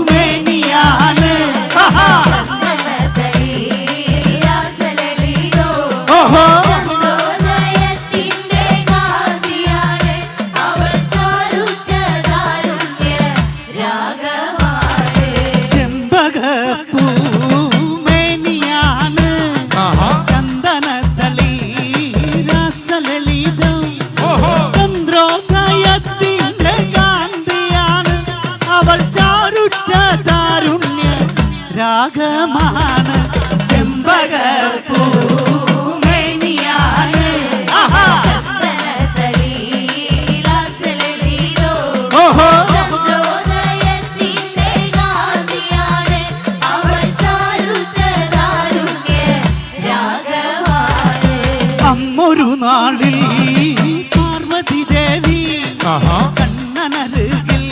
ചെമ്പകപ്പൂമേനിയാണ് ഓഹോ ചെമ്പകപ്പൂമേനിയാണ് ചന്ദനത്തളി രാസലളിതം ചന്ദ്രോദയത്തിന്റെ കാന്തിയാണ് അവൾ ചാരുറ്റ താരുണ്യ രാഗമാണ് ചെമ്പകപ്പൂ